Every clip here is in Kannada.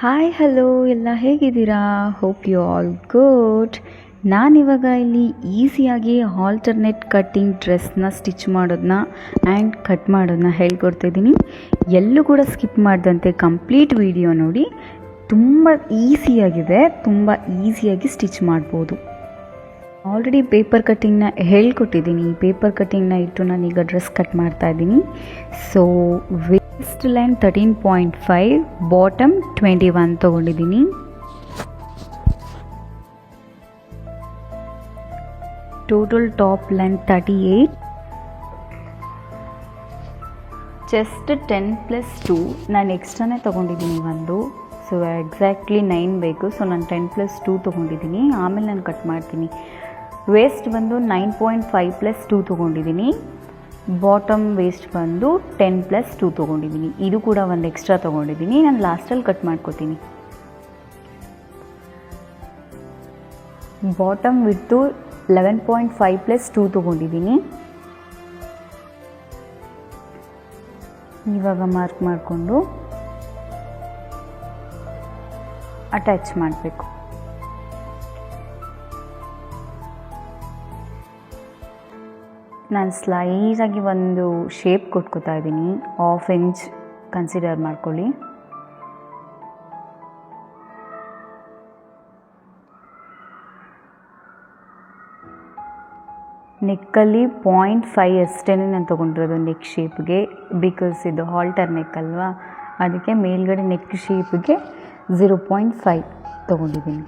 ಹಾಯ್ ಹಲೋ ಎಲ್ಲ ಹೇಗಿದ್ದೀರಾ? Hope you all good. ನಾನಿವಾಗ ಇಲ್ಲಿ ಈಸಿಯಾಗಿ ಆಲ್ಟರ್ನೇಟ್ ಕಟ್ಟಿಂಗ್ ಡ್ರೆಸ್ನ ಸ್ಟಿಚ್ ಮಾಡೋದನ್ನ ಆ್ಯಂಡ್ ಕಟ್ ಮಾಡೋದನ್ನ ಹೇಳ್ಕೊಡ್ತಿದ್ದೀನಿ. ಎಲ್ಲೂ ಕೂಡ ಸ್ಕಿಪ್ ಮಾಡಿದಂತೆ ಕಂಪ್ಲೀಟ್ ವಿಡಿಯೋ ನೋಡಿ. ತುಂಬ ಈಸಿಯಾಗಿದೆ, ತುಂಬ ಈಸಿಯಾಗಿ ಸ್ಟಿಚ್ ಮಾಡ್ಬೋದು. ಆಲ್ರೆಡಿ ಪೇಪರ್ ಕಟ್ಟಿಂಗ್ನ ಹೇಳ್ಕೊಟ್ಟಿದ್ದೀನಿ. ಪೇಪರ್ ಕಟ್ಟಿಂಗ್ನ ಇಟ್ಟು ನಾನೀಗ ಡ್ರೆಸ್ ಕಟ್ ಮಾಡ್ತಾ ಇದ್ದೀನಿ. ಸೊ ವೇಸ್ಟ್ ಲೈನ್ 13.5, ಬಾಟಮ್ 21 ತೊಗೊಂಡಿದ್ದೀನಿ. ಟೋಟಲ್ ಟಾಪ್ ಲೈನ್ 38, ಚೆಸ್ಟ್ 10+2 ನಾನು ಎಕ್ಸ್ಟ್ರಾನೇ ತೊಗೊಂಡಿದ್ದೀನಿ ಒಂದು. ಸೊ ಎಕ್ಸಾಕ್ಟ್ಲಿ 9 ಬೇಕು. ಸೊ ನಾನು 10+2 ತೊಗೊಂಡಿದ್ದೀನಿ. ಆಮೇಲೆ ನಾನು ಕಟ್ ಮಾಡ್ತೀನಿ. ವೇಸ್ಟ್ ಬಂದು 9.5+2 ತೊಗೊಂಡಿದ್ದೀನಿ. ಬಾಟಮ್ ವೇಸ್ಟ್ ಬಂದು 10+2 ತೊಗೊಂಡಿದ್ದೀನಿ. ಇದು ಕೂಡ ಒಂದು ಎಕ್ಸ್ಟ್ರಾ ತೊಗೊಂಡಿದ್ದೀನಿ. ನಾನು ಲಾಸ್ಟಲ್ಲಿ ಕಟ್ ಮಾಡ್ಕೋತೀನಿ. ಬಾಟಮ್ ವಿಡ್ತು 11.5+2 ತೊಗೊಂಡಿದ್ದೀನಿ. ಇವಾಗ ಮಾರ್ಕ್ ಮಾಡಿಕೊಂಡು ಅಟ್ಯಾಚ್ ಮಾಡಬೇಕು. ನಾನು ಸ್ಲೈಸಾಗಿ ಒಂದು ಶೇಪ್ ಕೊಟ್ಕೋತಾ ಇದ್ದೀನಿ. 1/2 ಇಂಚ್ ಕನ್ಸಿಡರ್ ಮಾಡ್ಕೊಳ್ಳಿ. ನೆಕ್ಕಲ್ಲಿ 0.5 ಅಷ್ಟೇ ನಾನು ತೊಗೊಂಡಿರೋದು ನೆಕ್ ಶೇಪ್ಗೆ. ಬಿಕಾಸ್ ಇದು ಹಾಲ್ಟರ್ ನೆಕ್ ಅಲ್ವಾ, ಅದಕ್ಕೆ ಮೇಲ್ಗಡೆ ನೆಕ್ ಶೇಪ್ಗೆ 0.5 ತೊಗೊಂಡಿದ್ದೀನಿ.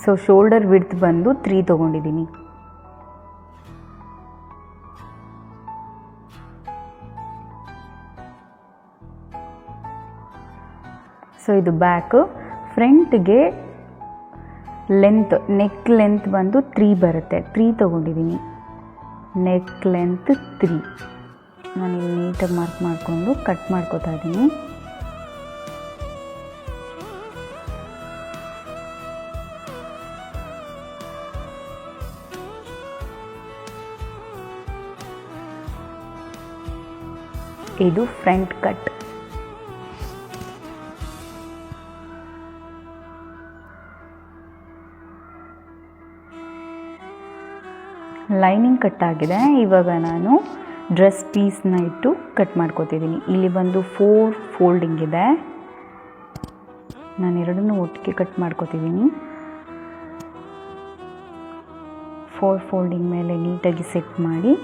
ಸೊ ಶೋಲ್ಡರ್ ವಿಡ್ತ್ ಬಂದು 3 ತೊಗೊಂಡಿದ್ದೀನಿ. ಸೊ ಇದು ಬ್ಯಾಕು. ಫ್ರಂಟ್ಗೆ ಲೆಂತ್, ನೆಕ್ ಲೆಂತ್ ಬಂದು 3 ಬರುತ್ತೆ. 3 ತೊಗೊಂಡಿದ್ದೀನಿ. ನೆಕ್ ಲೆಂತ್ 3 ನಾನು ಇಲ್ಲಿ ನೀಟಾಗಿ ಮಾರ್ಕ್ ಮಾಡಿಕೊಂಡು ಕಟ್ ಮಾಡ್ಕೋತಾ ಇದ್ದೀನಿ. ಇದು ಫ್ರಂಟ್ ಕಟ್. ಲೈನಿಂಗ್ ಕಟ್ ಆಗಿದೆ. ಇವಾಗ ನಾನು ಡ್ರೆಸ್ ಪೀಸ್ನ ಇಟ್ಟು ಕಟ್ ಮಾಡ್ಕೋತಿದ್ದೀನಿ. ಇಲ್ಲಿ ಬಂದು 4 ಫೋಲ್ಡಿಂಗ್ ಇದೆ. ನಾನು ಎರಡನ್ನೂ ಒಟ್ಟಿಗೆ ಕಟ್ ಮಾಡ್ಕೋತಿದ್ದೀನಿ. 4 ಫೋಲ್ಡಿಂಗ್ ಮೇಲೆ ನೀಟಾಗಿ ಸೆಟ್ ಮಾಡಿ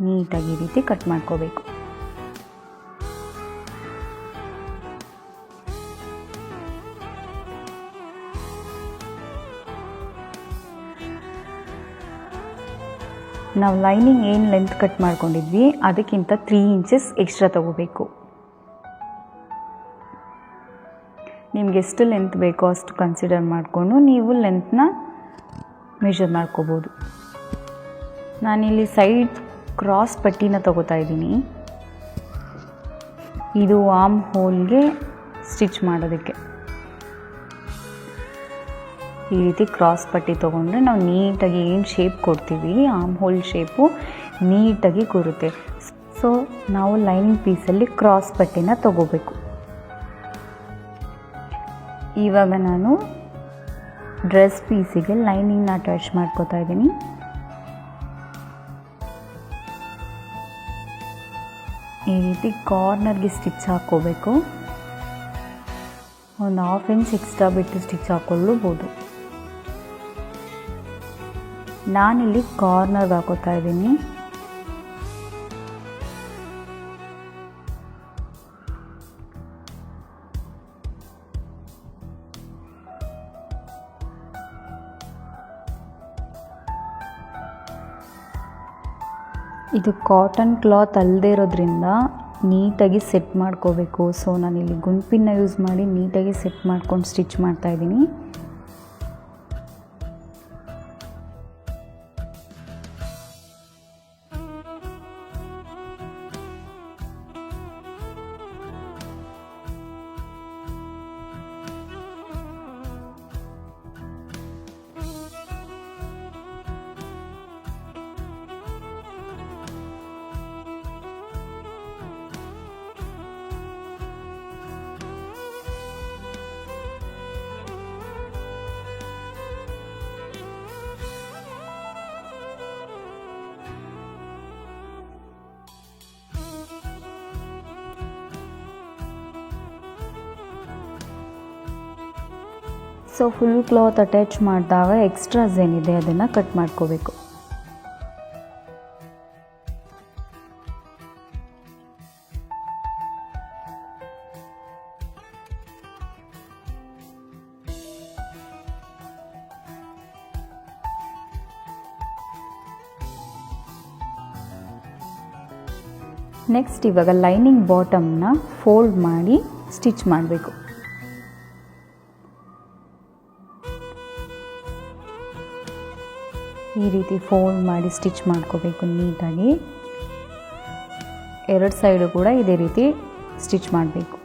ನೀಟಾಗಿ ಈ ರೀತಿ ಕಟ್ ಮಾಡ್ಕೋಬೇಕು. ನಾವು ಲೈನಿಂಗ್ ಏನು ಲೆಂತ್ ಕಟ್ ಮಾಡ್ಕೊಂಡಿದ್ವಿ ಅದಕ್ಕಿಂತ 3 ಇಂಚಸ್ ಎಕ್ಸ್ಟ್ರಾ ತಗೋಬೇಕು. ನಿಮ್ಗೆ ಎಷ್ಟು ಲೆಂತ್ ಬೇಕೋ ಅಷ್ಟು ಕನ್ಸಿಡರ್ ಮಾಡಿಕೊಂಡು ನೀವು ಲೆಂತ್ನ ಮೆಷರ್ ಮಾಡ್ಕೋಬೋದು. ನಾನಿಲ್ಲಿ ಸೈಡ್ ಕ್ರಾಸ್ ಪಟ್ಟಿನ ತಗೋತಾ ಇದ್ದೀನಿ. ಇದು ಆರ್ಮ್ ಹೋಲ್ಗೆ ಸ್ಟಿಚ್ ಮಾಡೋದಕ್ಕೆ. ಈ ರೀತಿ ಕ್ರಾಸ್ ಪಟ್ಟಿ ತೊಗೊಂಡ್ರೆ ನಾವು ನೀಟಾಗಿ ಏನು ಶೇಪ್ ಕೊಡ್ತೀವಿ ಆರ್ಮ್ ಹೋಲ್ ಶೇಪು ನೀಟಾಗಿ ಕೂರುತ್ತೆ. ಸೊ ನಾವು ಲೈನಿಂಗ್ ಪೀಸಲ್ಲಿ ಕ್ರಾಸ್ ಪಟ್ಟಿನ ತಗೋಬೇಕು. ಇವಾಗ ನಾನು ಡ್ರೆಸ್ ಪೀಸಿಗೆ ಲೈನಿಂಗ್ನ ಅಟ್ಯಾಚ್ ಮಾಡ್ಕೋತಾ ಇದ್ದೀನಿ. ಈ ರೀತಿ ಕಾರ್ನರ್ಗೆ ಸ್ಟಿಚ್ ಹಾಕ್ಕೋಬೇಕು. ಒಂದು 1/2 ಇಂಚ್ ಎಕ್ಸ್ಟ್ರಾ ಬಿಟ್ಟು ಸ್ಟಿಚ್ ಹಾಕ್ಕೊಳ್ಳಬಹುದು. ನಾನಿಲ್ಲಿ ಕಾರ್ನರ್ಗೆ ಹಾಕೋತಾ ಇದ್ದೀನಿ. ಇದು ಕಾಟನ್ ಕ್ಲಾತ್ ಅಲ್ಲದೆ ಇರೋದ್ರಿಂದ ನೀಟಾಗಿ ಸೆಟ್ ಮಾಡ್ಕೋಬೇಕು. ಸೊ ನಾನಿಲ್ಲಿ ಗುಂಪಿನ ಯೂಸ್ ಮಾಡಿ ನೀಟಾಗಿ ಸೆಟ್ ಮಾಡ್ಕೊಂಡು ಸ್ಟಿಚ್ ಮಾಡ್ತಾಯಿದ್ದೀನಿ. ಸೊ ಫುಲ್ ಕ್ಲಾತ್ ಅಟ್ಯಾಚ್ ಮಾಡಿದಾಗ ಎಕ್ಸ್ಟ್ರಾಸ್ ಏನಿದೆ ಅದನ್ನು ಕಟ್ ಮಾಡ್ಕೋಬೇಕು. ನೆಕ್ಸ್ಟ್ ಇವಾಗ ಲೈನಿಂಗ್ ಬಾಟಮ್ನ ಫೋಲ್ಡ್ ಮಾಡಿ ಸ್ಟಿಚ್ ಮಾಡಬೇಕು. ಈ ರೀತಿ ಫೋಲ್ಡ್ ಮಾಡಿ ಸ್ಟಿಚ್ ಮಾಡ್ಕೋಬೇಕು ನೀಟಾಗಿ. ಎರಡು ಸೈಡು ಕೂಡ ಇದೇ ರೀತಿ ಸ್ಟಿಚ್ ಮಾಡಬೇಕು.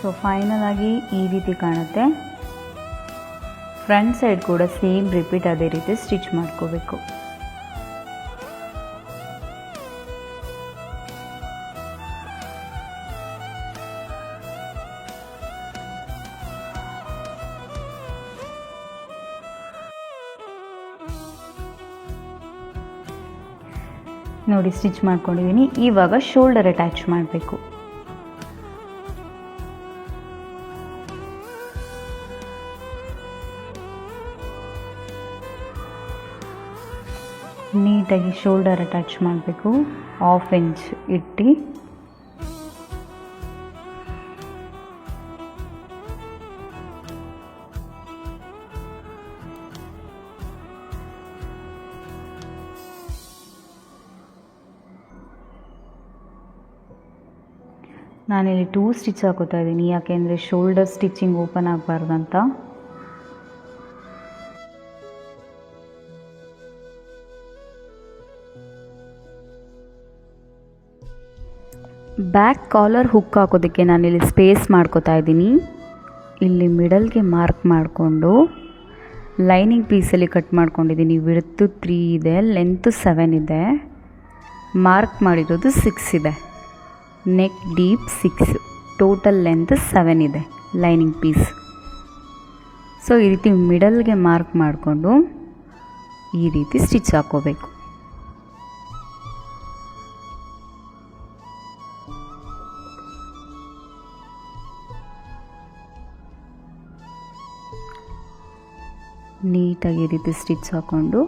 ಸೊ ಫೈನಲ್ ಆಗಿ ಈ ರೀತಿ ಕಾಣುತ್ತೆ. ಫ್ರಂಟ್ ಸೈಡ್ ಕೂಡ ಸೇಮ್ ರಿಪೀಟ್ ಅದೇ ರೀತಿ ಸ್ಟಿಚ್ ಮಾಡ್ಕೋಬೇಕು. ನೋಡಿ ಸ್ಟಿಚ್ ಮಾಡ್ಕೊಂಡಿದ್ದೀನಿ. ಇವಾಗ ಶೋಲ್ಡರ್ ಅಟ್ಯಾಚ್ ಮಾಡಬೇಕು. ನೀಟಾಗಿ ಶೋಲ್ಡರ್ ಅಟ್ಯಾಚ್ ಮಾಡಬೇಕು. 1/2 ಇಂಚ್ ಇಟ್ಟು ನಾನಿಲ್ಲಿ 2 ಸ್ಟಿಚ್ ಹಾಕೋತಾ ಇದ್ದೀನಿ, ಯಾಕೆಂದರೆ ಶೋಲ್ಡರ್ ಸ್ಟಿಚಿಂಗ್ ಓಪನ್ ಆಗಬಾರ್ದಂತ. ಬ್ಯಾಕ್ ಕಾಲರ್ ಹುಕ್ ಹಾಕೋದಕ್ಕೆ ನಾನಿಲ್ಲಿ ಸ್ಪೇಸ್ ಮಾಡ್ಕೋತಾ ಇದ್ದೀನಿ. ಇಲ್ಲಿ ಮಿಡಲ್ಗೆ ಮಾರ್ಕ್ ಮಾಡಿಕೊಂಡು ಲೈನಿಂಗ್ ಪೀಸಲ್ಲಿ ಕಟ್ ಮಾಡ್ಕೊಂಡಿದ್ದೀನಿ. ವಿಡ್ತು 3 ಇದೆ, ಲೆಂತ್ 7 ಇದೆ, ಮಾರ್ಕ್ ಮಾಡಿರೋದು 6 ಇದೆ, ನೆಕ್ ಡೀಪ್ 6, ಟೋಟಲ್ ಲೆಂತ್ 7 ಇದೆ ಲೈನಿಂಗ್ ಪೀಸ್. ಸೊ ಈ ರೀತಿ ಮಿಡಲ್ಗೆ ಮಾರ್ಕ್ ಮಾಡಿಕೊಂಡು ಈ ರೀತಿ ಸ್ಟಿಚ್ ಹಾಕೋಬೇಕು. ನೀಟಾಗಿ ಈ ರೀತಿ ಸ್ಟಿಚ್ ಹಾಕ್ಕೊಂಡು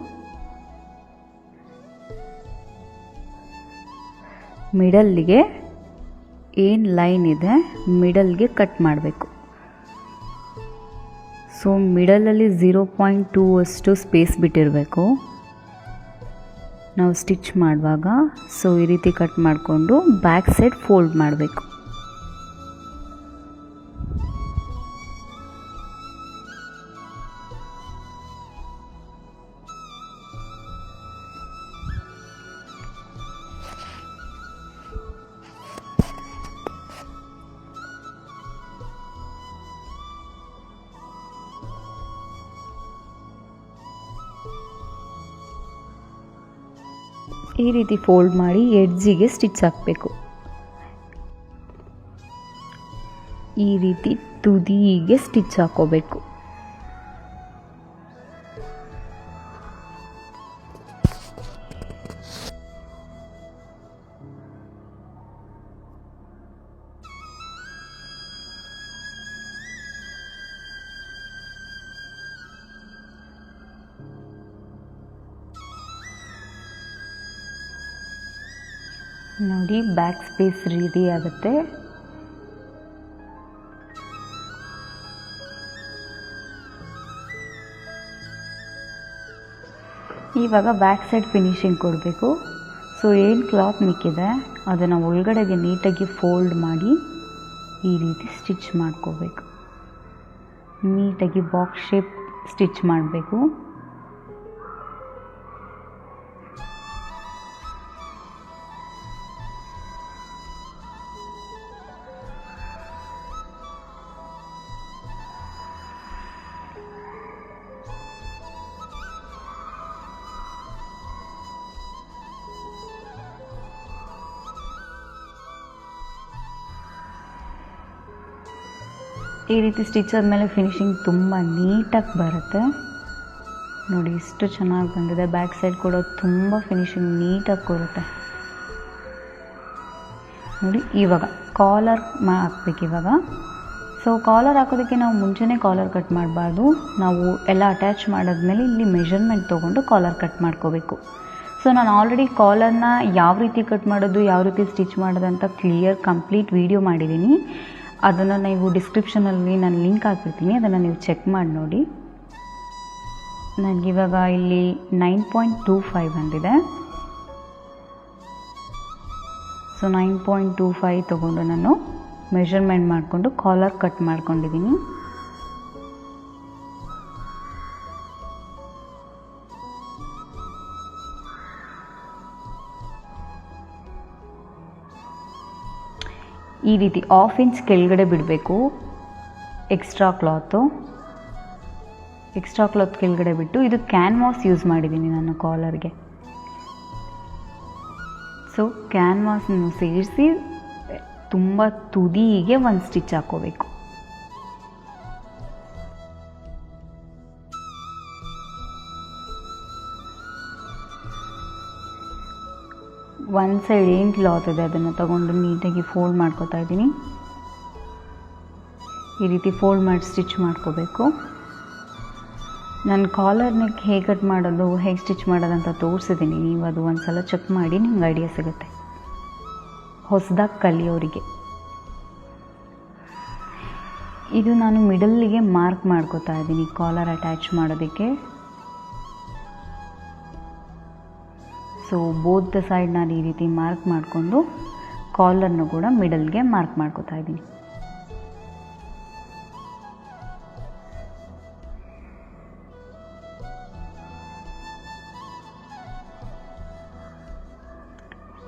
ಮಿಡಲ್ಗೆ ಏನು ಲೈನ್ ಇದೆ ಮಿಡಲ್ಗೆ ಕಟ್ ಮಾಡಬೇಕು. ಸೊ ಮಿಡಲಲ್ಲಿ 0.2 ಅಷ್ಟು ಸ್ಪೇಸ್ ಬಿಟ್ಟಿರಬೇಕು ನಾವು ಸ್ಟಿಚ್ ಮಾಡುವಾಗ. ಸೊ ಈ ರೀತಿ ಕಟ್ ಮಾಡಿಕೊಂಡು ಬ್ಯಾಕ್ ಸೈಡ್ ಫೋಲ್ಡ್ ಮಾಡಬೇಕು. ಈ ರೀತಿ ಫೋಲ್ಡ್ ಮಾಡಿ ಎಡ್ಜಿಗೆ ಸ್ಟಿಚ್ ಹಾಕಬೇಕು. ಈ ರೀತಿ ತುದಿಗೆ ಸ್ಟಿಚ್ ಹಾಕೋಬೇಕು. ನೋಡಿ ಬ್ಯಾಕ್ ಸ್ಪೇಸ್ ರೆಡಿ ಆಗುತ್ತೆ. ಇವಾಗ ಬ್ಯಾಕ್ ಸೈಡ್ ಫಿನಿಶಿಂಗ್ ಕೊಡಬೇಕು. ಸೊ ಏನು ಕ್ಲಾತ್ ಮಿಕ್ಕಿದೆ ಅದನ್ನು ಒಳಗಡೆಗೆ ನೀಟಾಗಿ ಫೋಲ್ಡ್ ಮಾಡಿ ಈ ರೀತಿ ಸ್ಟಿಚ್ ಮಾಡ್ಕೋಬೇಕು. ನೀಟಾಗಿ ಬಾಕ್ಸ್ ಶೇಪ್ ಸ್ಟಿಚ್ ಮಾಡಬೇಕು. ಈ ರೀತಿ ಸ್ಟಿಚ್ ಆದಮೇಲೆ ಫಿನಿಶಿಂಗ್ ತುಂಬ ನೀಟಾಗಿ ಬರುತ್ತೆ. ನೋಡಿ ಎಷ್ಟು ಚೆನ್ನಾಗಿ ಬಂದಿದೆ. ಬ್ಯಾಕ್ ಸೈಡ್ ಕೂಡ ತುಂಬ ಫಿನಿಶಿಂಗ್ ನೀಟಾಗಿ ಕೊಡುತ್ತೆ. ನೋಡಿ ಇವಾಗ ಕಾಲರ್ ಹಾಕ್ಬೇಕು ಇವಾಗ. ಸೊ ಕಾಲರ್ ಹಾಕೋದಕ್ಕೆ ನಾವು ಮುಂಚೆನೇ ಕಾಲರ್ ಕಟ್ ಮಾಡಬಾರ್ದು. ನಾವು ಎಲ್ಲ ಅಟ್ಯಾಚ್ ಮಾಡಿದ್ಮೇಲೆ ಇಲ್ಲಿ ಮೆಷರ್ಮೆಂಟ್ ತೊಗೊಂಡು ಕಾಲರ್ ಕಟ್ ಮಾಡ್ಕೋಬೇಕು. ಸೊ ನಾನು ಆಲ್ರೆಡಿ ಕಾಲರ್ನ ಯಾವ ರೀತಿ ಕಟ್ ಮಾಡೋದು, ಯಾವ ರೀತಿ ಸ್ಟಿಚ್ ಮಾಡೋದು ಅಂತ ಕಂಪ್ಲೀಟ್ ವಿಡಿಯೋ ಮಾಡಿದ್ದೀನಿ. ಅದನ್ನು ನೀವು ಡಿಸ್ಕ್ರಿಪ್ಷನಲ್ಲಿ ನಾನು ಲಿಂಕ್ ಹಾಕಿರ್ತೀನಿ, ಅದನ್ನು ನೀವು ಚೆಕ್ ಮಾಡಿ ನೋಡಿ. ನನಗಿವಾಗ ಇಲ್ಲಿ 9.25 ಬಂದಿದೆ. ಸೊ 9.25 ತೊಗೊಂಡು ನಾನು ಮೆಷರ್ಮೆಂಟ್ ಮಾಡಿಕೊಂಡು ಕಾಲರ್ ಕಟ್ ಮಾಡ್ಕೊಂಡಿದ್ದೀನಿ. ಈ ರೀತಿ 1/2 ಇಂಚ್ ಕೆಳಗಡೆ ಬಿಡಬೇಕು. ಎಕ್ಸ್ಟ್ರಾ ಕ್ಲಾತ್ ಕೆಳಗಡೆ ಬಿಟ್ಟು, ಇದು ಕ್ಯಾನ್ವಾಸ್ ಯೂಸ್ ಮಾಡಿದ್ದೀನಿ ನಾನು ಕಾಲರ್ಗೆ. ಸೊ ಕ್ಯಾನ್ವಾಸನ್ನು ಸೇರಿಸಿ ತುಂಬ ತುದಿಗೆ ಒಂದು ಸ್ಟಿಚ್ ಹಾಕೋಬೇಕು. ಒಂದು ಸೈಡ್ ಏನು ಕ್ಲಾತ್ ಇದೆ ಅದನ್ನು ತಗೊಂಡು ನೀಟಾಗಿ ಫೋಲ್ಡ್ ಮಾಡ್ಕೋತಾ ಇದ್ದೀನಿ. ಈ ರೀತಿ ಫೋಲ್ಡ್ ಮಾಡಿ ಸ್ಟಿಚ್ ಮಾಡ್ಕೋಬೇಕು. ನಾನು ಕಾಲರ್ ನೆಕ್ ಹೇಗೆ ಕಟ್ ಮಾಡೋದು, ಹೇಗೆ ಸ್ಟಿಚ್ ಮಾಡೋದಂತ ತೋರಿಸಿದ್ದೀನಿ. ನೀವು ಅದು ಒಂದು ಸಲ ಚೆಕ್ ಮಾಡಿ ನಿಮ್ಗೆ ಐಡಿಯಾ ಸಿಗುತ್ತೆ ಹೊಸದಾಗಿ ಕಲಿಯೋರಿಗೆ. ಇದು ನಾನು ಮಿಡಲ್ಲಿಗೆ ಮಾರ್ಕ್ ಮಾಡ್ಕೋತಾ ಇದ್ದೀನಿ ಕಾಲರ್ ಅಟ್ಯಾಚ್ ಮಾಡೋದಕ್ಕೆ. ಸೊ ಬೋತ್ ದ ಸೈಡ್ ನಾನು ಈ ರೀತಿ ಮಾರ್ಕ್ ಮಾಡಿಕೊಂಡು ಕಾಲರ್ನು ಕೂಡ ಮಿಡಲ್ಗೆ ಮಾರ್ಕ್ ಮಾಡ್ಕೋತಾ ಇದ್ದೀನಿ.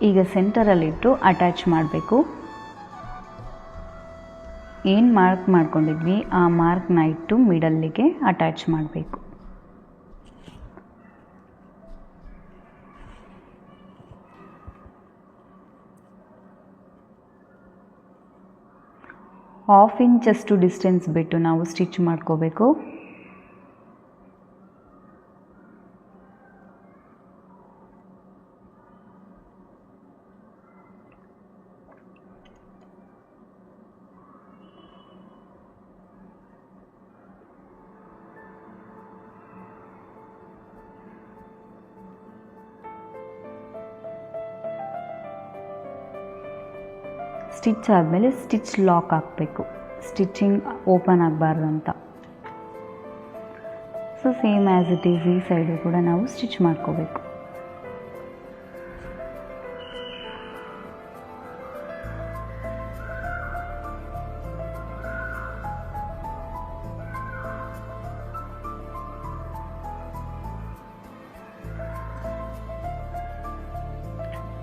ಈಗ ಸೆಂಟರಲ್ಲಿಟ್ಟು ಅಟ್ಯಾಚ್ ಮಾಡಬೇಕು. ಏನು ಮಾರ್ಕ್ ಮಾಡ್ಕೊಂಡಿದ್ವಿ ಆ ಮಾರ್ಕ್ನ ಇಟ್ಟು ಮಿಡಲ್ಲಿಗೆ ಅಟ್ಯಾಚ್ ಮಾಡಬೇಕು. ಹಾಫ್ ಇಂಚಷ್ಟು ಡಿಸ್ಟೆನ್ಸ್ ಬಿಟ್ಟು ನಾವು ಸ್ಟಿಚ್ ಮಾಡ್ಕೋಬೇಕು. ಸ್ಟಿಚ್ ಆದಮೇಲೆ ಸ್ಟಿಚ್ ಲಾಕ್ ಹಾಕಬೇಕು, ಸ್ಟಿಚಿಂಗ್ ಓಪನ್ ಆಗಬಾರ್ದು ಅಂತ. So same as it is ಈ ಸೈಡು ಕೂಡ ನಾವು ಸ್ಟಿಚ್ ಮಾಡ್ಕೋಬೇಕು.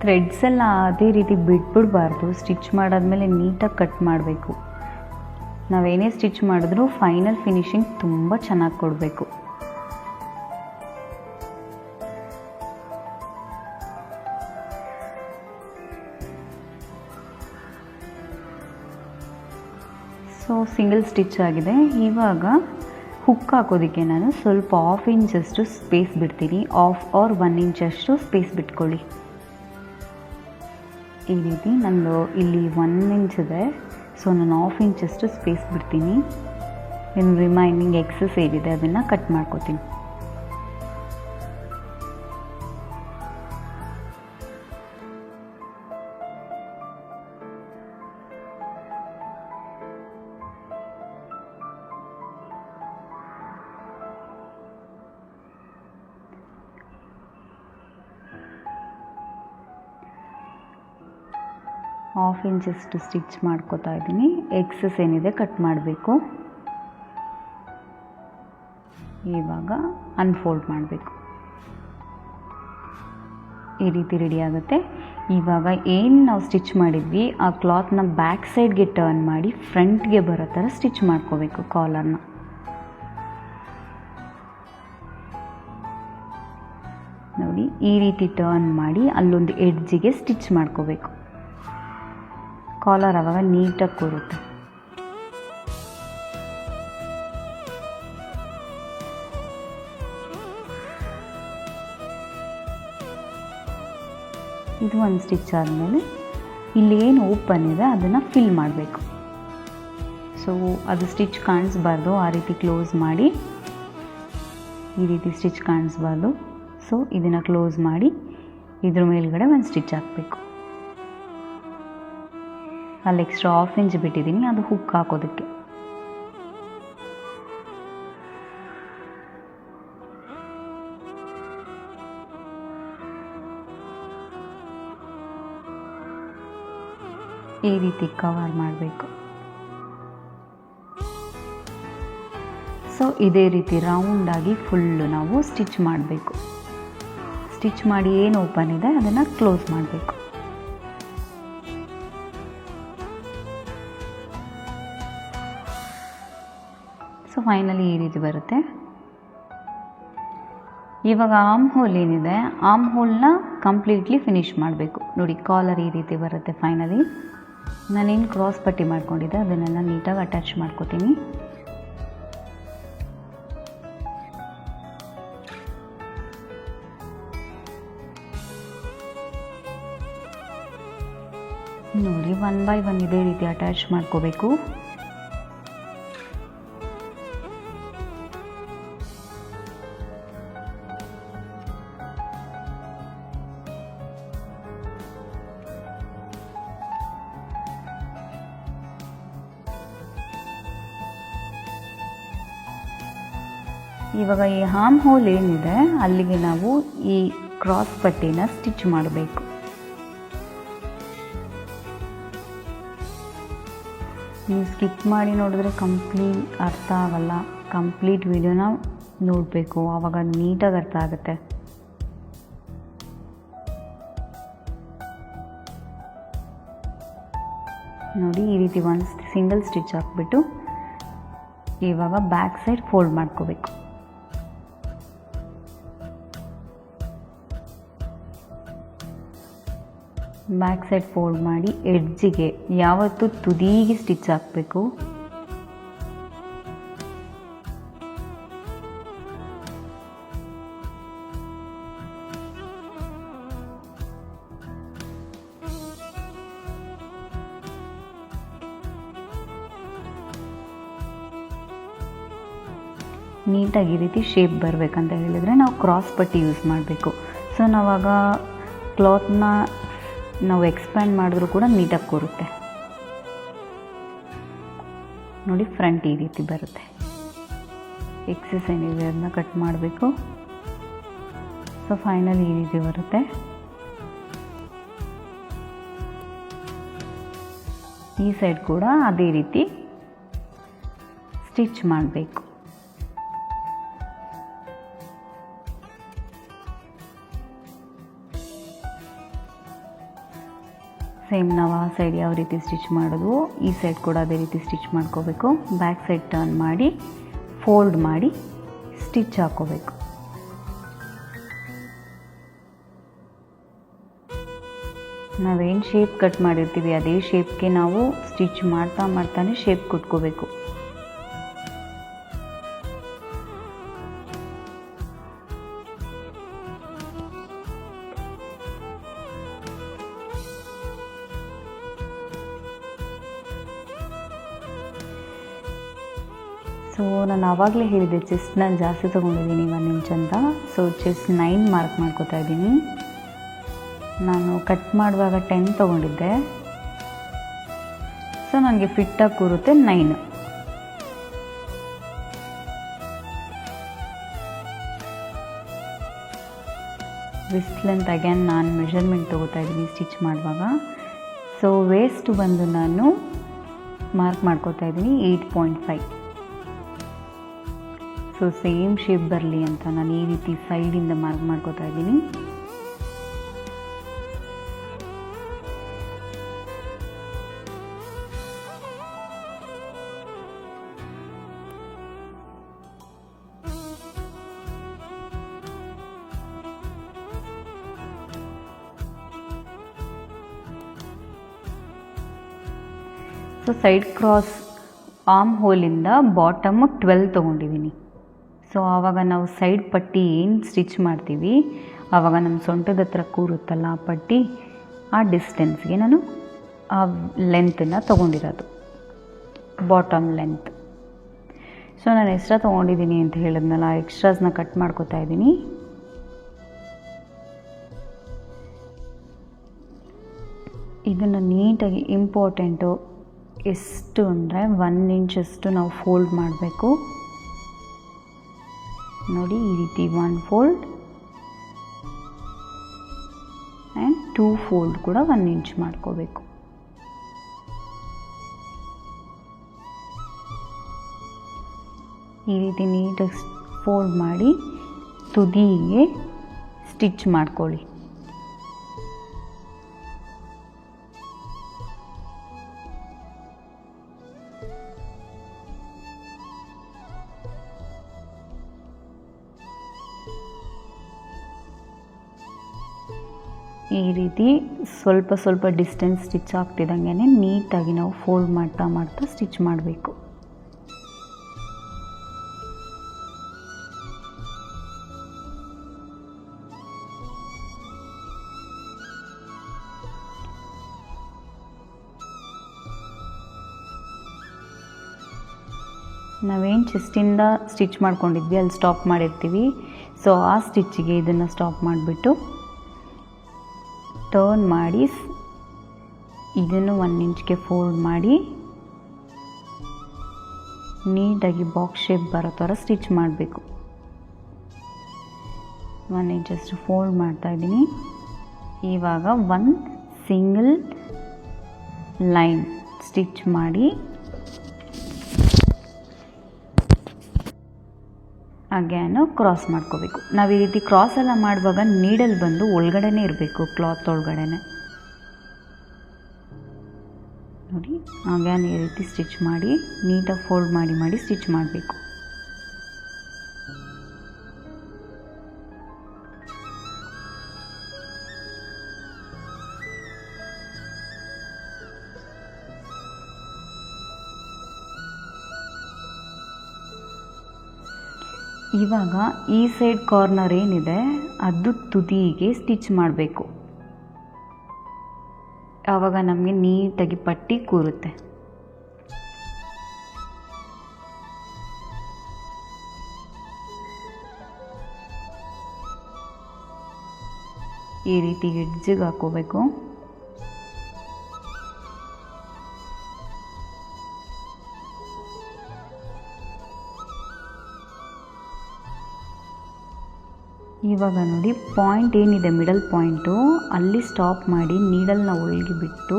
ಥ್ರೆಡ್ಸ್ ಎಲ್ಲ ಅದೇ ರೀತಿ ಬಿಟ್ಬಿಡಬಾರ್ದು. ಸ್ಟಿಚ್ ಮಾಡಾದ್ಮೇಲೆ ನೀಟಾಗಿ ಕಟ್ ಮಾಡಬೇಕು. ನಾವೇನೇ ಸ್ಟಿಚ್ ಮಾಡಿದ್ರೂ ಫೈನಲ್ ಫಿನಿಶಿಂಗ್ ತುಂಬ ಚೆನ್ನಾಗಿ ಕೊಡಬೇಕು. ಸೊ ಸಿಂಗಲ್ ಸ್ಟಿಚ್ ಆಗಿದೆ. ಇವಾಗ ಹುಕ್ ಹಾಕೋದಕ್ಕೆ ನಾನು ಸ್ವಲ್ಪ 1/2 ಇಂಚಷ್ಟು ಸ್ಪೇಸ್ ಬಿಡ್ತೀನಿ. 1/2 or 1 ಇಂಚಷ್ಟು ಸ್ಪೇಸ್ ಬಿಟ್ಕೊಳ್ಳಿ. ಈ ರೀತಿ ನಂದು ಇಲ್ಲಿ 1 ಇಂಚ್ ಇದೆ. ಸೊ ನಾನು 1/2 ಇಂಚಷ್ಟು ಸ್ಪೇಸ್ ಬಿಡ್ತೀನಿ. ಇನ್ನು ರಿಮೈನಿಂಗ್ ಎಕ್ಸಸ್ ಏನಿದೆ ಅದನ್ನು ಕಟ್ ಮಾಡ್ಕೋತೀನಿ. ಹಾಫ್ ಇಂಚಷ್ಟು ಸ್ಟಿಚ್ ಮಾಡ್ಕೋತಾ ಇದ್ದೀನಿ. ಎಕ್ಸಸ್ ಏನಿದೆ ಕಟ್ ಮಾಡಬೇಕು. ಇವಾಗ ಅನ್ಫೋಲ್ಡ್ ಮಾಡಬೇಕು. ಈ ರೀತಿ ರೆಡಿ ಆಗುತ್ತೆ. ಇವಾಗ ಏನು ನಾವು ಸ್ಟಿಚ್ ಮಾಡಿದ್ವಿ ಆ ಕ್ಲಾತ್ನ ಬ್ಯಾಕ್ ಸೈಡ್ಗೆ ಟರ್ನ್ ಮಾಡಿ ಫ್ರಂಟ್ಗೆ ಬರೋ ಥರ ಸ್ಟಿಚ್ ಮಾಡ್ಕೋಬೇಕು ಕಾಲರ್ನ. ನೋಡಿ ಈ ರೀತಿ ಟರ್ನ್ ಮಾಡಿ ಅಲ್ಲೊಂದು ಎಡ್ಜಿಗೆ ಸ್ಟಿಚ್ ಮಾಡ್ಕೋಬೇಕು. ಕಾಲರ್ ಆವಾಗ ನೀಟಾಗಿ ಕೂರುತ್ತೆ. ಇದು ಒಂದು ಸ್ಟಿಚ್ ಆದಮೇಲೆ ಇಲ್ಲೇನು ಓಪನ್ ಇದೆ ಅದನ್ನು ಫಿಲ್ ಮಾಡಬೇಕು. ಸೊ ಅದು ಸ್ಟಿಚ್ ಕಾಣಿಸ್ಬಾರ್ದು, ಆ ರೀತಿ ಕ್ಲೋಸ್ ಮಾಡಿ, ಈ ರೀತಿ ಸ್ಟಿಚ್ ಕಾಣಿಸ್ಬಾರ್ದು. ಸೊ ಇದನ್ನು ಕ್ಲೋಸ್ ಮಾಡಿ ಇದ್ರ ಮೇಲ್ಗಡೆ ಒಂದು ಸ್ಟಿಚ್ ಹಾಕಬೇಕು. ಅಲ್ಲಿ ಎಕ್ಸ್ಟ್ರಾ 1/2 ಇಂಚ್ ಬಿಟ್ಟಿದ್ದೀನಿ, ಅದು ಹುಕ್ ಹಾಕೋದಕ್ಕೆ. ಈ ರೀತಿ ಕವರ್ ಮಾಡಬೇಕು. ಸೊ ಇದೇ ರೀತಿ ರೌಂಡಾಗಿ ಫುಲ್ಲು ನಾವು ಸ್ಟಿಚ್ ಮಾಡಬೇಕು. ಸ್ಟಿಚ್ ಮಾಡಿ ಏನು ಓಪನ್ ಇದೆ ಅದನ್ನು ಕ್ಲೋಸ್ ಮಾಡಬೇಕು. ಸೊ ಫೈನಲಿ ಈ ರೀತಿ ಬರುತ್ತೆ. ಇವಾಗ ಆರ್ಮ್ ಹೋಲ್ ಏನಿದೆ, ಆರ್ಮ್ ಹೋಲ್ನ ಕಂಪ್ಲೀಟ್ಲಿ ಫಿನಿಶ್ ಮಾಡಬೇಕು. ನೋಡಿ, ಕಾಲರ್ ಈ ರೀತಿ ಬರುತ್ತೆ. ಫೈನಲಿ ನಾನೇನು ಕ್ರಾಸ್ ಪಟ್ಟಿ ಮಾಡ್ಕೊಂಡಿದ್ದೆ ಅದನ್ನೆಲ್ಲ ನೀಟಾಗಿ ಅಟ್ಯಾಚ್ ಮಾಡ್ಕೋತೀನಿ. ನೋಡಿ, 1 by 1 ಇದೇ ರೀತಿ ಅಟ್ಯಾಚ್ ಮಾಡ್ಕೋಬೇಕು. ಇವಾಗ ಈ ಆರ್ಮ್ ಹೋಲ್ ಏನಿದೆ ಅಲ್ಲಿಗೆ ನಾವು ಈ ಕ್ರಾಸ್ ಪಟ್ಟಿನ ಸ್ಟಿಚ್ ಮಾಡಬೇಕು. ನೀವು ಸ್ಕಿಪ್ ಮಾಡಿ ನೋಡಿದ್ರೆ ಕಂಪ್ಲೀಟ್ ಅರ್ಥ ಆಗಲ್ಲ. ಕಂಪ್ಲೀಟ್ ವಿಡಿಯೋನ ನೋಡಬೇಕು, ಆವಾಗ ನೀಟಾಗಿ ಅರ್ಥ ಆಗುತ್ತೆ. ನೋಡಿ, ಈ ರೀತಿ ಒಂದು ಸಿಂಗಲ್ ಸ್ಟಿಚ್ ಹಾಕ್ಬಿಟ್ಟು ಇವಾಗ ಬ್ಯಾಕ್ ಸೈಡ್ ಫೋಲ್ಡ್ ಮಾಡ್ಕೋಬೇಕು. ಬ್ಯಾಕ್ ಸೈಡ್ ಫೋಲ್ಡ್ ಮಾಡಿ ಎಡ್ಜಿಗೆ ಯಾವತ್ತೂ ತುದಿಗೆ ಸ್ಟಿಚ್ ಹಾಕಬೇಕು. ನೀಟಾಗಿ ಈ ರೀತಿ ಶೇಪ್ ಬರಬೇಕಂತ ಹೇಳಿದರೆ ನಾವು ಕ್ರಾಸ್ ಪಟ್ಟಿ ಯೂಸ್ ಮಾಡಬೇಕು. ಸೊ ನಾವಾಗ ಕ್ಲಾತ್ನ ನಾವು ಎಕ್ಸ್ಪ್ಯಾಂಡ್ ಮಾಡಿದ್ರೂ ಕೂಡ ನೀಟಾಗಿ ಕೂರುತ್ತೆ. ನೋಡಿ, ಫ್ರಂಟ್ ಈ ರೀತಿ ಬರುತ್ತೆ. ಎಕ್ಸೆಸ್ ಏನಿದೆ ಅದನ್ನ ಕಟ್ ಮಾಡಬೇಕು. ಸೊ ಫೈನಲ್ ಈ ರೀತಿ ಬರುತ್ತೆ. ಈ ಸೈಡ್ ಕೂಡ ಅದೇ ರೀತಿ ಸ್ಟಿಚ್ ಮಾಡಬೇಕು. ಸೇಮ್ ನಾವು ಆ ಸೈಡ್ ಯಾವ ರೀತಿ ಸ್ಟಿಚ್ ಮಾಡೋದು, ಈ ಸೈಡ್ ಕೂಡ ಅದೇ ರೀತಿ ಸ್ಟಿಚ್ ಮಾಡ್ಕೋಬೇಕು. ಬ್ಯಾಕ್ ಸೈಡ್ ಟರ್ನ್ ಮಾಡಿ ಫೋಲ್ಡ್ ಮಾಡಿ ಸ್ಟಿಚ್ ಹಾಕೋಬೇಕು. ನಾವೇನು ಶೇಪ್ ಕಟ್ ಮಾಡಿರ್ತೀವಿ ಅದೇ ಶೇಪ್ಗೆ ನಾವು ಸ್ಟಿಚ್ ಮಾಡ್ತಾನೆ ಶೇಪ್ ಕೊಟ್ಕೋಬೇಕು. ಸೊ ನಾನು ಆವಾಗಲೇ ಹೇಳಿದ್ದೆ ಚೆಸ್ಟ್ನ ಜಾಸ್ತಿ ತೊಗೊಂಡಿದ್ದೀನಿ 1 ಇಂಚ್ ಅಂತ. ಸೊ ಚೆಸ್ಟ್ 9 ಮಾರ್ಕ್ ಮಾಡ್ಕೋತಾ ಇದ್ದೀನಿ. ನಾನು ಕಟ್ ಮಾಡುವಾಗ 10 ತೊಗೊಂಡಿದ್ದೆ. ಸೊ ನನಗೆ ಫಿಟ್ಟಾಗಿ ಕೂರುತ್ತೆ 9. ರಿಸ್ಟ್ ಲೆಂತ್ ಅಗೇನ್ ನಾನು ಮೆಷರ್ಮೆಂಟ್ ತೊಗೋತಾ ಇದ್ದೀನಿ ಸ್ಟಿಚ್ ಮಾಡುವಾಗ. ಸೊ ವೇಸ್ಟ್ ಬಂದು ನಾನು ಮಾರ್ಕ್ ಮಾಡ್ಕೋತಾ ಇದ್ದೀನಿ 8.5. ಸೊ ಸೇಮ್ ಶೇಪ್ ಬರಲಿ ಅಂತ ನಾನು ಈ ರೀತಿ ಸೈಡಿಂದ ಮಾರ್ಕ್ ಮಾಡ್ಕೋತಾ ಇದ್ದೀನಿ. ಸೊ ಸೈಡ್ ಕ್ರಾಸ್ ಆರ್ಮ್ ಹೋಲಿಂದ ಬಾಟಮು 12 ತೊಗೊಂಡಿದ್ದೀನಿ. ಸೊ ಆವಾಗ ನಾವು ಸೈಡ್ ಪಟ್ಟಿ ಏನು ಸ್ಟಿಚ್ ಮಾಡ್ತೀವಿ ಆವಾಗ ನಮ್ಮ ಸೊಂಟದ ಹತ್ರ ಕೂರುತ್ತಲ್ಲ ಆ ಪಟ್ಟಿ ಆ ಡಿಸ್ಟೆನ್ಸ್ಗೆ ನಾನು ಆ ಲೆಂತನ್ನು ತೊಗೊಂಡಿರೋದು, ಬಾಟಮ್ ಲೆಂತ್. ಸೊ ನಾನು ಎಕ್ಸ್ಟ್ರಾ ತೊಗೊಂಡಿದ್ದೀನಿ ಅಂತ ಹೇಳಿದ್ನಲ್ಲ, ಎಕ್ಸ್ಟ್ರಾಸ್ನ ಕಟ್ ಮಾಡ್ಕೋತಾ ಇದ್ದೀನಿ. ಇದನ್ನು ನೀಟಾಗಿ ಇಂಪಾರ್ಟೆಂಟು ಎಷ್ಟು ಅಂದರೆ 1 ಇಂಚಷ್ಟು ನಾವು ಫೋಲ್ಡ್ ಮಾಡಬೇಕು. ನೋಡಿ ಈ ರೀತಿ 1 ಫೋಲ್ಡ್ ಆ್ಯಂಡ್ 2 ಫೋಲ್ಡ್ ಕೂಡ 1 ಇಂಚ್ ಮಾಡ್ಕೋಬೇಕು. ಈ ರೀತಿ ನೀಟಾಗಿ ಫೋಲ್ಡ್ ಮಾಡಿ ತುದಿಗೆ ಸ್ಟಿಚ್ ಮಾಡ್ಕೊಳ್ಳಿ. ಈ ರೀತಿ ಸ್ವಲ್ಪ ಸ್ವಲ್ಪ ಡಿಸ್ಟೆನ್ಸ್ ಸ್ಟಿಚ್ ಆಗ್ತಿದ್ದಂಗೆ ನೀಟಾಗಿ ನಾವು ಫೋಲ್ಡ್ ಮಾಡ್ತಾ ಮಾಡ್ತಾ ಸ್ಟಿಚ್ ಮಾಡಬೇಕು. ನಾವೇನು ಚೆಸ್ಟಿಂದ ಸ್ಟಿಚ್ ಮಾಡ್ಕೊಂಡಿದ್ವಿ ಅಲ್ಲಿ ಸ್ಟಾಪ್ ಮಾಡಿರ್ತೀವಿ. ಸೊ ಆ ಸ್ಟಿಚ್ಚಿಗೆ ಇದನ್ನು ಸ್ಟಾಪ್ ಮಾಡಿಬಿಟ್ಟು ಟರ್ನ್ ಮಾಡಿ ಇದನ್ನು 1 ಇಂಚ್ಗೆ ಫೋಲ್ಡ್ ಮಾಡಿ ನೀಟಾಗಿ ಬಾಕ್ಸ್ ಶೇಪ್ ಬರೋ ಥರ ಸ್ಟಿಚ್ ಮಾಡಬೇಕು. 1 ಇಂಚಷ್ಟು ಫೋಲ್ಡ್ ಮಾಡ್ತಾ ಇದ್ದೀನಿ. ಇವಾಗ 1 ಸಿಂಗಲ್ ಲೈನ್ ಸ್ಟಿಚ್ ಮಾಡಿ ಅಗೇನು ಕ್ರಾಸ್ ಮಾಡ್ಕೋಬೇಕು. ನಾವು ಈ ರೀತಿ ಕ್ರಾಸ್ ಎಲ್ಲ ಮಾಡುವಾಗ ನೀಡಲ್ ಬಂದು ಒಳಗಡೆನೇ ಇರಬೇಕು, ಕ್ಲಾತ್ ಒಳಗಡೆನೆ. ನೋಡಿ ಅಗೇನ್ ಈ ರೀತಿ ಸ್ಟಿಚ್ ಮಾಡಿ ನೀಟಾಗಿ ಫೋಲ್ಡ್ ಮಾಡಿ ಮಾಡಿ ಸ್ಟಿಚ್ ಮಾಡಬೇಕು. ಇವಾಗ ಈ ಸೈಡ್ ಕಾರ್ನರ್ ಏನಿದೆ ಅದು ತುದಿಗೆ ಸ್ಟಿಚ್ ಮಾಡಬೇಕು. ಆವಾಗ ನಮಗೆ ನೀಟಾಗಿ ಪಟ್ಟಿ ಕೂರುತ್ತೆ. ಈ ರೀತಿ ಎಡ್ಜಿಗೆ ಹಾಕೋಬೇಕು. ಇವಾಗ ನೋಡಿ ಪಾಯಿಂಟ್ ಏನಿದೆ ಮಿಡಲ್ ಪಾಯಿಂಟು ಅಲ್ಲಿ ಸ್ಟಾಪ್ ಮಾಡಿ ನೀಡಲ್ನ ಒಳಗೆ ಬಿಟ್ಟು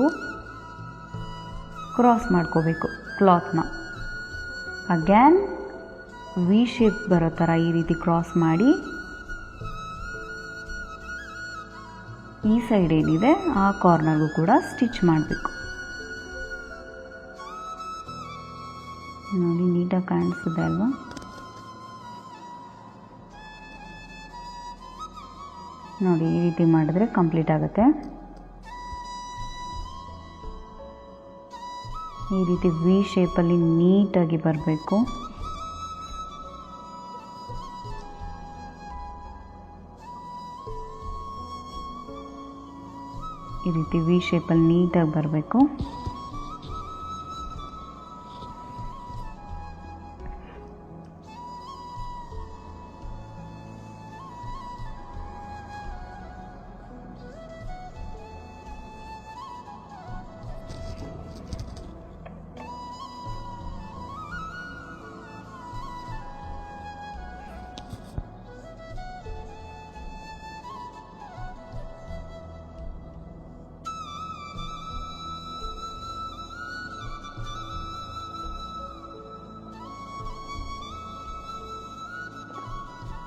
ಕ್ರಾಸ್ ಮಾಡ್ಕೋಬೇಕು ಕ್ಲಾತ್ನ. ಅಗೇನ್ ವಿ ಶೇಪ್ ಬರೋ ಥರ ಈ ರೀತಿ ಕ್ರಾಸ್ ಮಾಡಿ ಈ ಸೈಡ್ ಏನಿದೆ ಆ ಕಾರ್ನರ್ಗೂ ಕೂಡ ಸ್ಟಿಚ್ ಮಾಡಬೇಕು. ನೋಡಿ ನೀಟಾಗಿ ಕಾಣಿಸ್ತಿದೆ ಅಲ್ವಾ? ನೋಡಿ ಈ ರೀತಿ ಮಾಡಿದ್ರೆ ಕಂಪ್ಲೀಟ್ ಆಗುತ್ತೆ. ಈ ರೀತಿ ವಿ ಶೇಪಲ್ಲಿ ನೀಟಾಗಿ ಬರಬೇಕು. ಈ ರೀತಿ ವಿ ಶೇಪಲ್ಲಿ ನೀಟಾಗಿ ಬರಬೇಕು.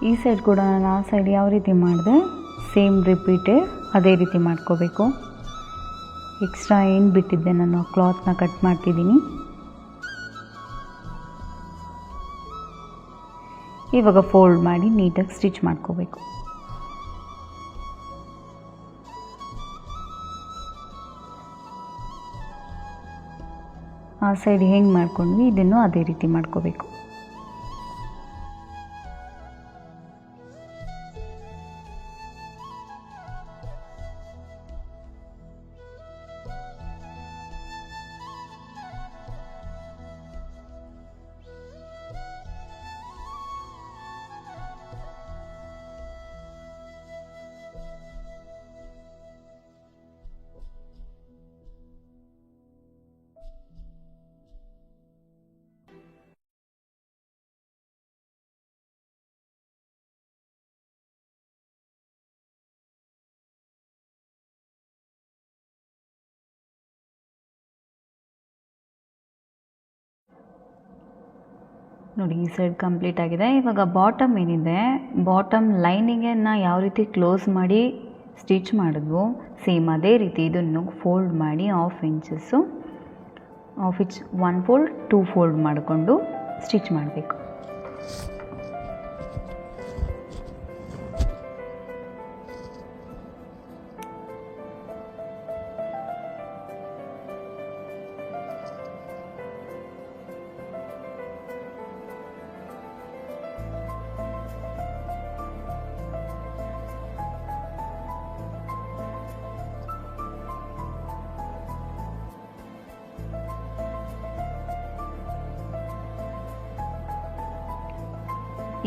ಈ ಸೈಡ್ ಕೂಡ ನಾನು ಆ ಸೈಡ್ ಯಾವ ರೀತಿ ಮಾಡಿದೆ ಸೇಮ್ ರಿಪೀಟೆಡ್ ಅದೇ ರೀತಿ ಮಾಡ್ಕೋಬೇಕು. ಎಕ್ಸ್ಟ್ರಾ ಏನು ಬಿಟ್ಟಿದ್ದೆ ನಾನು ಕ್ಲಾತ್ನ ಕಟ್ ಮಾಡ್ತಿದ್ದೀನಿ. ಇವಾಗ ಫೋಲ್ಡ್ ಮಾಡಿ ನೀಟಾಗಿ ಸ್ಟಿಚ್ ಮಾಡ್ಕೋಬೇಕು. ಆ ಸೈಡ್ ಹೆಂಗೆ ಮಾಡ್ಕೊಂಡ್ವಿ ಇದನ್ನು ಅದೇ ರೀತಿ ಮಾಡ್ಕೋಬೇಕು. ನೋಡಿ ಈ ಸೈಡ್ ಕಂಪ್ಲೀಟ್ ಆಗಿದೆ. ಇವಾಗ ಬಾಟಮ್ ಏನಿದೆ, ಬಾಟಮ್ ಲೈನಿಂಗನ್ನು ಯಾವ ರೀತಿ ಕ್ಲೋಸ್ ಮಾಡಿ ಸ್ಟಿಚ್ ಮಾಡಿದ್ವು ಸೇಮ್ ಅದೇ ರೀತಿ ಇದನ್ನು ಫೋಲ್ಡ್ ಮಾಡಿ 1/2 ಇಂಚಸ್ಸು 1/2 ಇಂಚ್ 1 ಫೋಲ್ಡ್ 2 ಫೋಲ್ಡ್ ಮಾಡಿಕೊಂಡು ಸ್ಟಿಚ್ ಮಾಡಬೇಕು.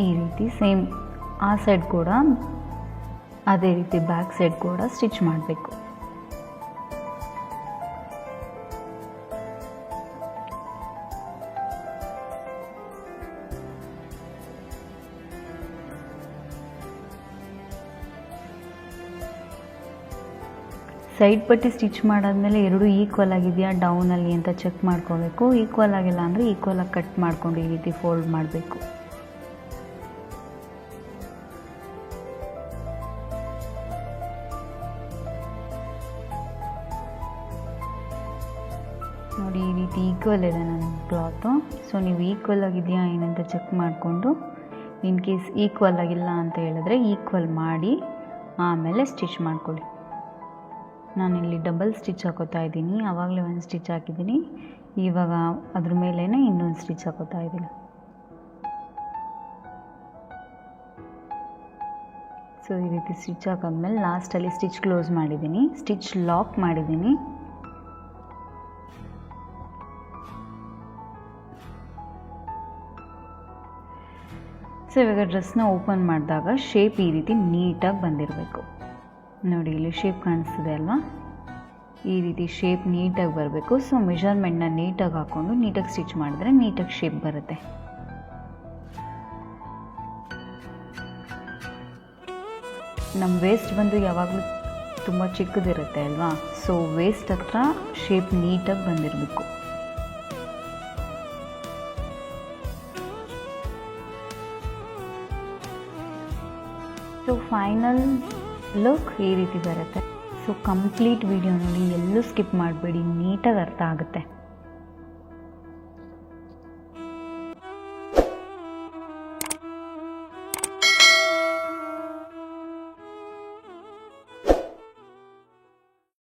ಈ ರೀತಿ ಸೇಮ್ ಆ ಸೈಡ್ ಕೂಡ ಅದೇ ರೀತಿ ಬ್ಯಾಕ್ ಸೈಡ್ ಕೂಡ ಸ್ಟಿಚ್ ಮಾಡಬೇಕು. ಸೈಡ್ ಪಟ್ಟಿ ಸ್ಟಿಚ್ ಮಾಡಾದ್ಮೇಲೆ ಎರಡು ಈಕ್ವಲ್ ಆಗಿದೆಯಾ ಡೌನಲ್ಲಿ ಅಂತ ಚೆಕ್ ಮಾಡ್ಕೋಬೇಕು. ಈಕ್ವಲ್ ಆಗಿಲ್ಲ ಅಂದರೆ ಈಕ್ವಲಾಗಿ ಕಟ್ ಮಾಡಿಕೊಂಡು ಈ ರೀತಿ ಫೋಲ್ಡ್ ಮಾಡಬೇಕು. ನೋಡಿ ಈ ರೀತಿ ಈಕ್ವಲ್ ಇದೆ ನನ್ನ ಕ್ಲಾತು. ಸೊ ನೀವು ಈಕ್ವಲ್ ಆಗಿದೆಯಾ ಏನಂತ ಚೆಕ್ ಮಾಡಿಕೊಂಡು, ಇನ್ ಕೇಸ್ ಈಕ್ವಲ್ ಆಗಿಲ್ಲ ಅಂತ ಹೇಳಿದ್ರೆ ಈಕ್ವಲ್ ಮಾಡಿ ಆಮೇಲೆ ಸ್ಟಿಚ್ ಮಾಡ್ಕೊಳ್ಳಿ. ನಾನಿಲ್ಲಿ ಡಬಲ್ ಸ್ಟಿಚ್ ಹಾಕೋತಾ ಇದ್ದೀನಿ. ಆವಾಗಲೇ ಒಂದು ಸ್ಟಿಚ್ ಹಾಕಿದ್ದೀನಿ, ಇವಾಗ ಅದ್ರ ಮೇಲೇ ಇನ್ನೊಂದು ಸ್ಟಿಚ್ ಹಾಕೋತಾ ಇದ್ದೀನಿ. ಸೊ ಈ ರೀತಿ ಸ್ಟಿಚ್ ಹಾಕಾದ್ಮೇಲೆ ಲಾಸ್ಟಲ್ಲಿ ಸ್ಟಿಚ್ ಕ್ಲೋಸ್ ಮಾಡಿದ್ದೀನಿ, ಸ್ಟಿಚ್ ಲಾಕ್ ಮಾಡಿದ್ದೀನಿ. ಸೊ ಇವಾಗ ಡ್ರೆಸ್ನ ಓಪನ್ ಮಾಡಿದಾಗ ಶೇಪ್ ಈ ರೀತಿ ನೀಟಾಗಿ ಬಂದಿರಬೇಕು. ನೋಡಿ ಇಲ್ಲಿ ಶೇಪ್ ಕಾಣಿಸ್ತಿದೆ ಅಲ್ವಾ, ಈ ರೀತಿ ಶೇಪ್ ನೀಟಾಗಿ ಬರಬೇಕು. ಸೊ ಮೆಷರ್ಮೆಂಟ್ನ ನೀಟಾಗಿ ಹಾಕ್ಕೊಂಡು ನೀಟಾಗಿ ಸ್ಟಿಚ್ ಮಾಡಿದ್ರೆ ನೀಟಾಗಿ ಶೇಪ್ ಬರುತ್ತೆ. ನಮ್ಮ ವೇಸ್ಟ್ ಬಂದು ಯಾವಾಗಲೂ ತುಂಬ ಚಿಕ್ಕದಿರುತ್ತೆ ಅಲ್ವಾ, ಸೊ ವೇಸ್ಟ್ ಹತ್ರ ಶೇಪ್ ನೀಟಾಗಿ ಬಂದಿರಬೇಕು. ಸೊ ಫೈನಲ್ ಲುಕ್ ಈ ರೀತಿ ಬರುತ್ತೆ. ಸೊ ಕಂಪ್ಲೀಟ್ ವಿಡಿಯೋ ನೋಡಿ, ಎಲ್ಲೂ ಸ್ಕಿಪ್ ಮಾಡಬೇಡಿ, ನೀಟಾಗಿ ಅರ್ಥ ಆಗುತ್ತೆ.